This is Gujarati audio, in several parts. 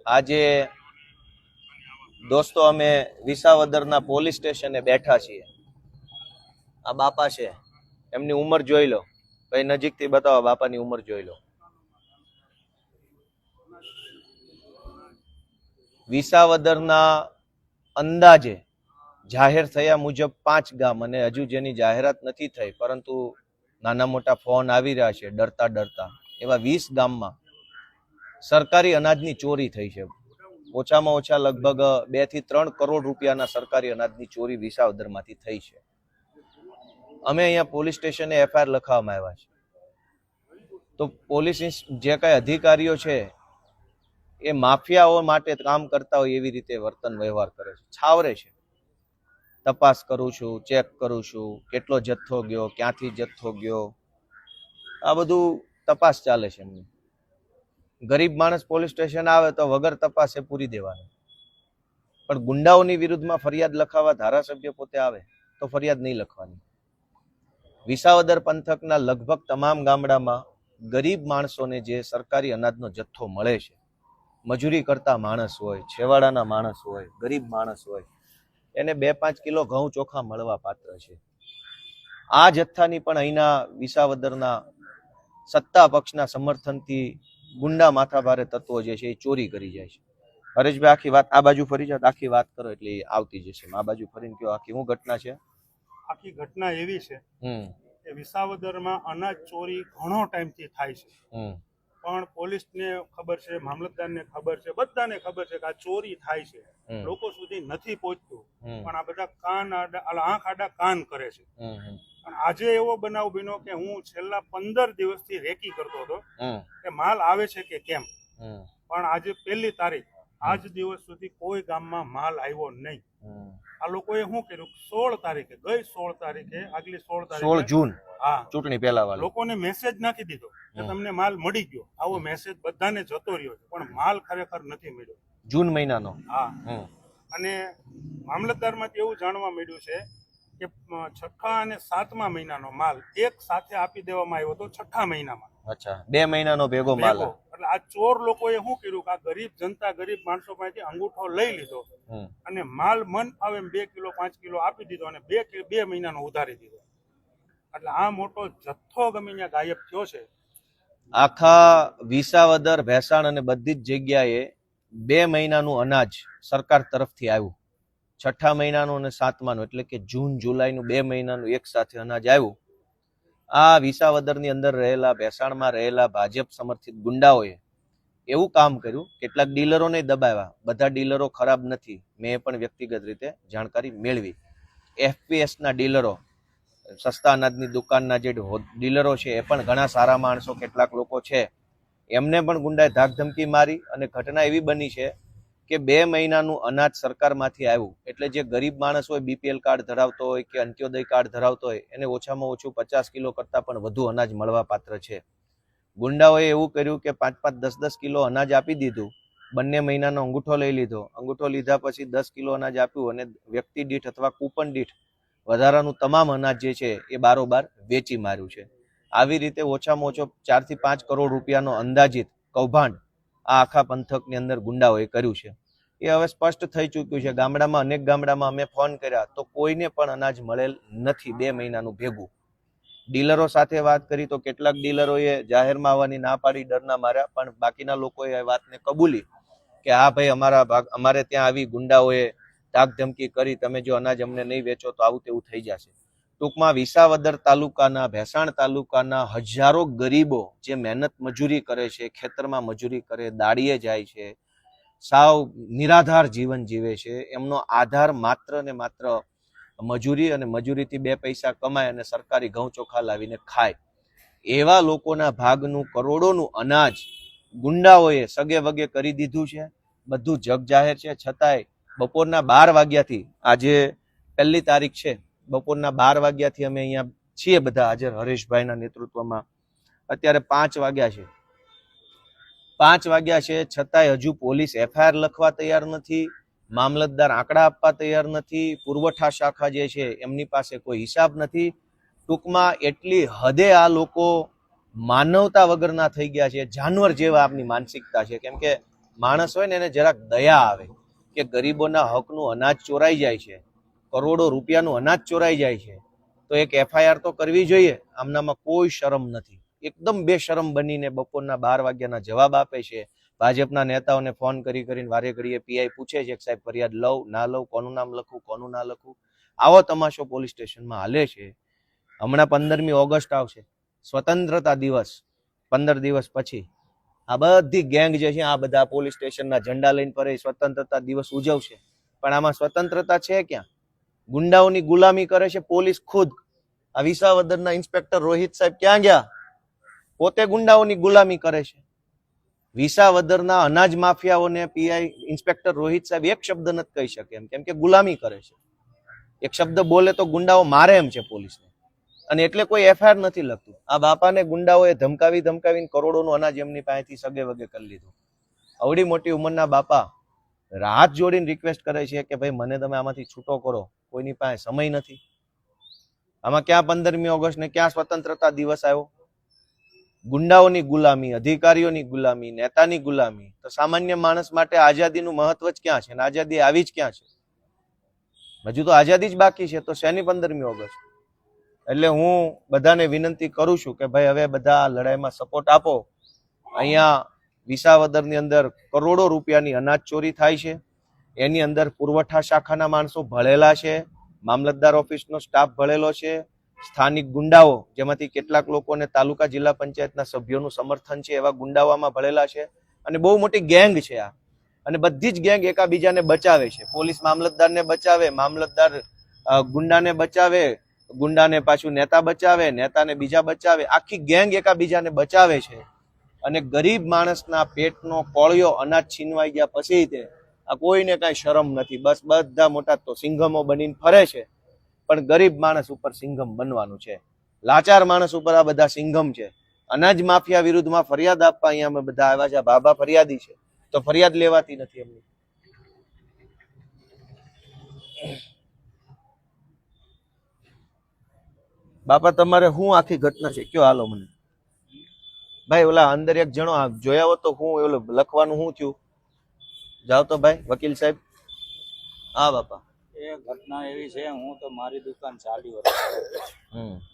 આજે દોસ્તો અમે વિસાવદરના પોલીસ સ્ટેશને બેઠા છીએ. આ બાપા છે, એમની ઉંમર જોઈ લો. કઈ નજીકથી બતાવો, બાપાની ઉંમર જોઈ લો. વિસાવદરના અંદાજે જાહેર થયા મુજબ 5 ગામ, અને હજુ જેની જાહેરાત નથી થઈ પરંતુ નાના મોટા ફોન આવી રહ્યા છે ડરતા ડરતા, એવા 20 ગામમાં સરકારી અનાજની ચોરી થઈ છે. ઓછામાં ઓછા લગભગ 2 થી 3 કરોડ રૂપિયાના સરકારી અનાજની ચોરી વિસાવદરમાંથી થઈ છે. અમે અહીંયા પોલીસ સ્ટેશને એફઆઈઆર લખાવવામાં આવ્યા છે. તો પોલીસ જે કઈ અધિકારીઓ છે એ માફિયાઓ માટે કામ કરતા હોય એવી રીતે વર્તન વ્યવહાર કરે છે, છાવરે છે. તપાસ કરું છું, ચેક કરું છું, કેટલો જથ્થો ગયો, ક્યાંથી જથ્થો ગયો, આ બધું તપાસ ચાલે છે એમની. ગરીબ માણસ પોલીસ સ્ટેશન આવે તો વગર તપાસે પૂરી દેવાનું, પણ ગુંડાઓની વિરુદ્ધમાં ફરિયાદ લખાવવા ધારાસભ્ય પોતે આવે તો ફરિયાદ નહીં લખવાની. વિસાવદર પંથકના લગભગ તમામ ગામડામાં ગરીબ માણસોને જે સરકારી અનાજનો જથ્થો મળે છે, મજૂરી કરતા માણસ હોય, છેવાડાના માણસ હોય, ગરીબ માણસ હોય, એને 2-5 કિલો ઘઉં ચોખા મળવા પાત્ર છે. આ જથ્થાની પણ અહીંના વિસાવદરના સત્તા પક્ષના સમર્થનથી ગુંડા માથાભારે તત્વો જે છે એ ચોરી કરી જાય છે. હરેશભાઈ, આખી વાત આ બાજુ ફરી જાઓ, આખી વાત કરો એટલે આવતી જશે. આ બાજુ ફરીને કયો, આખી શું ઘટના છે? આખી ઘટના એવી છે કે વિસાવદરમાં અનાજ ચોરી ઘણો ટાઈમથી થાય છે, પણ પોલીસને ખબર છે, મામલતદારને ખબર છે, બધાને ખબર છે કે આ ચોરી થાય છે, લોકો સુધી નથી પહોંચતું, પણ આ બધા આંખ આડા કાન કરે છે. પણ આજે એવો બનાવ બન્યો કે હું છેલ્લા 15 દિવસથી રેકી કરતો હતો કે માલ આવે છે કે કેમ, પણ આજે 1 તારીખ આજ દિવસ સુધી કોઈ ગામમાં માલ આવ્યો નહીં. આ લોકોએ શું કર્યું, 16 તારીખે આગલી 16 જૂન, હા, ચૂંટણી પહેલા લોકોને મેસેજ નાખી દીધો કે તમને માલ મળી ગયો. આવો મેસેજ બધાને જતો રહ્યો છે, પણ માલ ખરેખર નથી મળ્યો. જૂન મહિનાનો. હા, અને મામલતદારમાંથી એવું જાણવા મળ્યું છે કે 6 અને 7મા મહિનાનો માલ એક સાથે આપી દેવામાં આવ્યો હતો 6 મહિનામાં. અચ્છા, 2 મહિનાનો ભેગો માલ. એટલે આ ચોર લોકોએ શું કર્યું કે આ ગરીબ જનતા, ગરીબ માણસો પાસેથી અંગૂઠો લઈ લીધો અને માલ મન આવે 2 કિલો 5 કિલો આપી દીધો અને 2 મહિનાનો ઉધારી દીધો. એટલે આ મોટો જથ્થો ગમે ત્યાં ગાયબ થયો છે. આખા વિસાવદર, ભેસાણ અને બધી જ જગ્યાએ 2 મહિનાનું અનાજ સરકાર તરફથી આવ્યું. 6 મહિનાનું અને 7માનું, એટલે કે જૂન જુલાઈનું 2 મહિનાનું એક સાથે અનાજ આવ્યું. આ વિસાવદરની અંદર રહેલા, ભેસાણમાં રહેલા ભાજપ સમર્થિત ગુંડાઓએ એવું કામ કર્યું, કેટલાક ડીલરોને દબાવ્યા. બધા ડીલરો ખરાબ નથી, મેં પણ વ્યક્તિગત રીતે જાણકારી મેળવી. એફપીએસના ડીલરો, સસ્તા અનાજની દુકાનના જે ડીલરો છે એ પણ ઘણા સારા માણસો, કેટલાક લોકો છે, એમને પણ ગુંડાએ ધાકધમકી મારી. અને ઘટના એવી બની છે કે 2 મહિનાનું અનાજ સરકારમાંથી આવ્યું, એટલે જે ગરીબ માણસ હોય, બીપીએલ કાર્ડ ધરાવતો હોય કે અંત્યોદય કાર્ડ ધરાવતો હોય, એને ઓછામાં ઓછું 50 કિલો કરતાં પણ વધુ અનાજ મળવા પાત્ર છે. ગુંડાઓએ એવું કર્યું કે 5-5, 10-10 કિલો અનાજ આપી દીધું. 2 મહિનાનો અંગૂઠો લઈ લીધો. અંગૂઠો લીધા પછી 10 કિલો અનાજ આપ્યું અને વ્યક્તિ દીઠ અથવા કૂપન દીઠ વધારાનું તમામ અનાજ જે છે એ બારોબાર વેચી માર્યું છે. આવી રીતે ઓછામાં ઓછો 4 થી 5 કરોડ રૂપિયાનો અંદાજિત કૌભાંડ આ આખા પંથકની અંદર ગુંડાઓએ કર્યું છે. એ હવે સ્પષ્ટ થઈ ચૂક્યું છે. ગામડામાં, અનેક ગામડામાં અમે ફોન કર્યા તો કોઈને પણ અનાજ મળેલ નથી 2 મહિનાનું ભેગું. ડીલરો સાથે વાત કરી તો કેટલાક ડીલરોએ જાહેરમાં આવવાની ના પાડી, ડરના માર્યા, પણ બાકીના લોકોએ આ વાતને કબૂલી કે હા ભાઈ, અમારે ત્યાં આવી ગુંડાઓએ ધાક ધમકી કરી, તમે જો અનાજ અમને નહીં વેચો તો આવું તેવું થઈ જશે. ટૂંકમાં વિસાવદર તાલુકાના, ભેસાણ તાલુકાના હજારો ગરીબો જે મહેનત મજૂરી કરે છે, ખેતરમાં મજૂરી કરે, દાડીએ જાય છે, સાવ નિરાધાર જીવન જીવે છે, એમનો આધાર માત્ર ને માત્ર મજૂરી, અને મજૂરીથી 2 પૈસા કમાય અને સરકારી ઘઉં ચોખા લાવીને ખાય. એવા લોકોના ભાગનું કરોડોનું અનાજ ગુંડાઓએ સગે વગે કરી દીધું છે. બધું જગ જાહેર છે. છતાંય બપોરના 12 વાગ્યાથી, આજે 1 તારીખ છે, બપોરના 12 વાગ્યાથી અમે અહીંયા છીએ બધા હાજર, હરેશભાઈના નેતૃત્વમાં. અત્યારે 5 વાગ્યા છે. 5 વાગ્યા છે, છતાંય હજુ પોલીસ એફઆઈઆર લખવા તૈયાર નથી, મામલતદાર આંકડા આપવા તૈયાર નથી, પુરવઠા શાખા જે છે એમની પાસે કોઈ હિસાબ નથી. ટૂંકમાં એટલી હદે આ લોકો માનવતા વગરના થઈ ગયા છે, જાનવર જેવા આપની માનસિકતા છે. કેમ કે માણસ હોય ને એને જરાક દયા આવે કે ગરીબોના હકનું અનાજ ચોરાઈ જાય છે, કરોડો રૂપિયાનું અનાજ ચોરાઈ જાય છે, તો એક એફઆઈઆર તો કરવી જોઈએ. આમનામાં કોઈ શરમ નથી. એકદમ બેશરમ બનીને બપોરના 12 વાગ્યાના જવાબ આપે છે. ભાજપના નેતાઓને ફોન કરીને વારે ઘડીએ પીઆઈ પૂછે છે કે સાહેબ ફરિયાદ લઉં ના લઉં, કોનું નામ લખું કોનું ના લખું. આવો તમાશો પોલીસ સ્ટેશનમાં હાલે છે. હમણાં 15મી ઓગસ્ટ આવશે, સ્વતંત્રતા દિવસ, 15 દિવસ પછી આ બધી ગેંગ જે છે આ બધા પોલીસ સ્ટેશનના ઝંડા લઈને ફરે, સ્વતંત્રતા દિવસ ઉજવશે. પણ આમાં સ્વતંત્રતા છે ક્યાં? ગુંડાઓની ગુલામી કરે છે પોલીસ ખુદ. આ વિસાવદરના ઇન્સ્પેક્ટર રોહિત સાહેબ ક્યાં ગયા? પોતે ગુંડાઓની ગુલામી કરે છે. વિસાવદરના અનાજ માફિયાઓને પીઆઈ ઇન્સ્પેક્ટર રોહિત સાહેબ એક શબ્દ નથી કહી શકે એમ, કેમ કે ગુલામી કરે છે. એક શબ્દ બોલે તો ગુંડાઓ મારે એમ છે પોલીસને, અને એટલે કોઈ એફઆઈઆર નથી લખતું. આ બાપાને ગુંડાઓએ ધમકાવીને કરોડોનું અનાજ એમની પાસેથી સગે વગે કરી લીધું. અવડી મોટી ઉંમરના બાપા હાથ જોડીને રિક્વેસ્ટ કરે છે કે ભાઈ મને તમે આમાંથી છૂટો કરો, કોઈની પાસે સમય નથી. આમાં ક્યાં 15મી ઓગસ્ટ ને ક્યાં સ્વતંત્રતા દિવસ આવ્યો? ગુંડાઓની ગુલામી, અધિકારીઓની ગુલામી, નેતાની ગુલામી. તો સામાન્ય માણસ માટે આઝાદીનું મહત્વ જ ક્યાં છે? અને આઝાદી આવી જ ક્યાં છે? હજુ તો આઝાદી જ બાકી છે, તો શેની 15મી ઓગસ્ટ? એટલે હું બધાને વિનંતી કરું છું કે ભાઈ હવે બધા લડાઈમાં સપોર્ટ આપો. અહીંયા વિસાવદરની અંદર કરોડો રૂપિયાની અનાજ ચોરી થાય છે. એની અંદર પુરવઠા શાખાના માણસો ભળેલા છે, મામલતદાર ઓફિસનો સ્ટાફ ભળેલો છે, સ્થાનિક ગુંડાઓ જેમાંથી કેટલાક લોકોને તાલુકા જિલ્લા પંચાયતના સભ્યોનું સમર્થન છે એવા ગુંડાઓમાં ભળેલા છે. અને બહુ મોટી ગેંગ છે આ. અને બધી જ ગેંગ એકાબીજાને બચાવે છે. પોલીસ મામલતદારને બચાવે, મામલતદાર ગુંડાને બચાવે, ગુંડાને પાછું નેતા બચાવે, નેતાને બીજા બચાવે. આખી ગેંગ એકાબીજાને બચાવે છે. અને ગરીબ માણસના પેટનો કોળિયો અનાજ છીનવાઈ ગયા પછી તે આ કોઈને કાંઈ શરમ નથી. બસ બધા મોટા તો સિંઘમો બનીને ફરે છે, પણ ગરીબ માણસ ઉપર સિંઘમ બનવાનું છે. લાચાર માણસ ઉપર આ બધા સિંઘમ છે. અનાજ માફિયા વિરુદ્ધમાં ફરિયાદ આપવા અહીંયા અમે બધા આવ્યા છે. બાબા ફરિયાદી છે તો ફરિયાદ લેવાતી નથી એમની. બાપા તમારે શું આખી ઘટના છે કયો? હાલો મને ભાઈ. ઓલા અંદર એક જણો જોયા હો તો હું ઓલું લખવાનું શું થયું? જાઓ તો ભાઈ વકીલ સાહેબ. હા બાપા. એ ઘટના એવી છે, હું તો મારી દુકાન ચાલી વર્ષ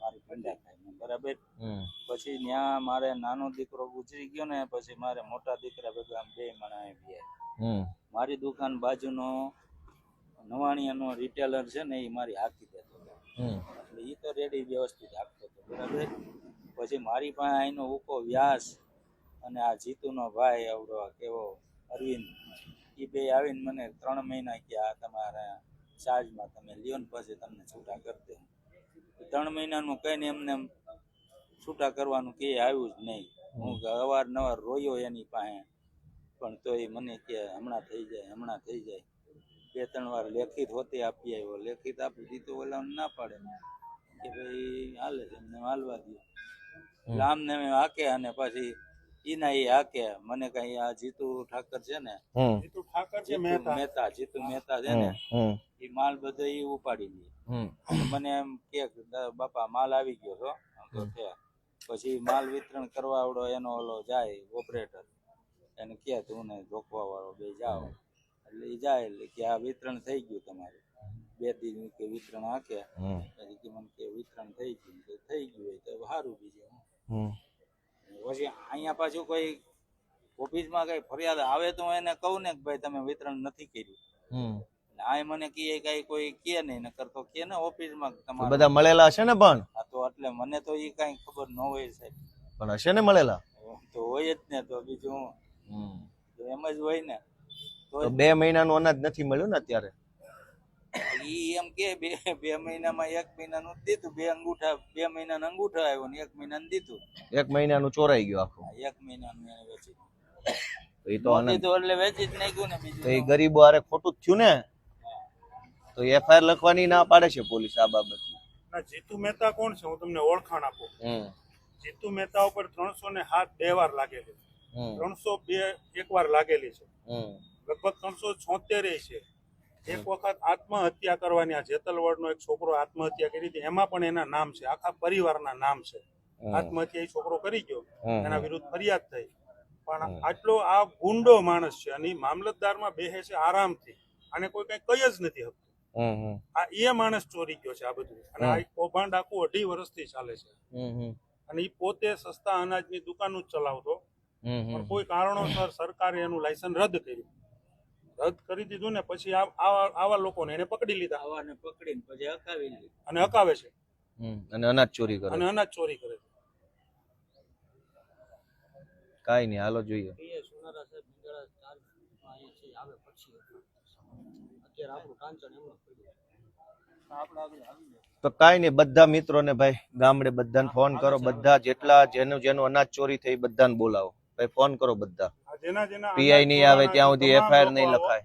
મારી ભંડા ખાઈ બરાબર. પછી ત્યાં મારે નાનો દીકરો ગુજરી ગયો ને, પછી મારે મોટા દીકરા ભેગા 2 માણા ગયા. મારી દુકાન બાજુનો નવાણિયાનો રિટેલર છે ને, એ મારી હાકી દેતો એટલે એ તો રેડી વ્યવસ્થિત હાકતો હતો બરાબર. પછી મારી પાસે અહીંનો ઉકો વ્યાસ અને આ જીતુનો ભાઈ આવડો કેવો અરવિંદ, એ બે આવીને મને 3 મહિના ગયા તમારા ચાર્જમાં તમે લ્યો ને પછી તમને છૂટા કરી દે. 3 મહિનાનું કહીને એમને છૂટા કરવાનું કે આવ્યું જ નહીં. હું અવારનવાર રોયો એની પાસે, પણ તો એ મને કે હમણાં થઈ જાય, હમણાં થઈ જાય. 2-3 વાર લેખિત હોતી આપી આવ્યો, લેખિત આપી દીધું, ઓલા ના પાડે કે ભાઈ હાલે છે એમને હાલવા દો. એટલે આમને હાકે અને પછી ઈના એ હાકે મને કઈ આ જીતુ ઠાકર છે ને, જીતુ મહેતા છે ને, એ માલ બધો એ ઉપાડી લે. મને એમ કે બાપા માલ આવી ગયો છો. પછી માલ વિતરણ કરવા આવડો એનો ઓલો જાય ઓપરેટર, એને કે તું ને રોકવા વાળો બે જાઓ. એટલે એ જાય એટલે કે આ વિતરણ થઈ ગયું તમારે. 2 દિન કે વિતરણ હાકે પછી કે મને કે વિતરણ થઈ ગયું, તો થઈ ગયું હોય તો સારું. બીજું પછી અહીંયા પાછું કોઈ ઓફિસમાં કઈ ફરિયાદ આવે તો એને કહું ને કે ભાઈ તમે વિતરણ નથી કર્યું. આ મને કહે કઈ કોઈ કે નહીં, નકર તો કે ને ઓફિસમાં તમારે બધા મળેલા હશે ને. પણ હા તો એટલે મને તો એ કઈ ખબર ન હોય સાહેબ. પણ હશે ને મળેલા તો હોય જ ને. તો બીજું તો એમ જ હોય ને. તો 2 મહિનાનું અનાજ નથી મળ્યું ને અત્યારે. ઈ એમ કે 2 મહિનામાં 1 મહિનાનું દીધું, 2 મહિનાનું અંગૂઠો આવ્યો ને 1 મહિનાનું દીધું. 1 મહિનાનું ચોરાઈ ગયું આખું. 1 મહિનાનું એને વેચી એ તો એટલે વેચી જ નાખ્યું ને. બીજું તો એ ગરીબો હારે ખોટું જ થયું ને. તો એફઆઈઆર લખવાની ના પાડે છે પોલીસ આ બાબત. જીતુ મહેતા કોણ છે? હું તમને ઓળખાણ આપું. જીતુ મહેતા ઉપર 307 2 વાર લાગેલી, 302 1 વાર લાગેલી છે, લગભગ 376 છે. એક વખત આત્મહત્યા કરવાની, આ જેતલવાડનો એક છોકરો આત્મહત્યા કરી હતી, એમાં પણ એના નામ છે, આખા પરિવારના નામ છે. આત્મહત્યા એ છોકરો કરી ગયો, એના વિરુદ્ધ ફરિયાદ થઈ. પણ આટલો આ ગુંડો માણસ છે અને ઈ મામલતદારમાં બેહે છે આરામથી અને કોઈ કઈ કઈ જ નથી શકતું. આ એ માણસ ચોરી ગયો છે આ બધું અને આ કૌભાંડ આખું 2.5 વર્ષથી ચાલે છે અને ઈ પોતે સસ્તા અનાજની દુકાન જ ચલાવતો પણ કોઈ કારણોસર સરકારે એનું લાયસન્સ રદ કરી દીધું ને પછી આવા લોકોને એને પકડી લીધા આવાને પકડીને પછી હકાવી લીધું અને હકાવે છે અને અનાજ ચોરી કરે. અને અનાજ ચોરી કરે છે. કાઈ નહીં, હાલો જોઈએ. પીએ સુનારા સાહેબ બિંદાળા 4 અહીંયાથી આવે પછી અત્યારે આપણું કાંચન એમનું પડ્યું આપણે આગળ આવી જાય. તો કાઈ નહીં, બધા મિત્રોને ભાઈ ગામડે બધાને ફોન કરો, બધા જેટલા જેનું અનાજ ચોરી થઈ બધાને બોલાવો ભાઈ, ફોન કરો બધા. જેના પીઆઈ નહીં આવે ત્યાં સુધી તમામ એફઆઈઆર લોકો નહીં આવો. લખાય.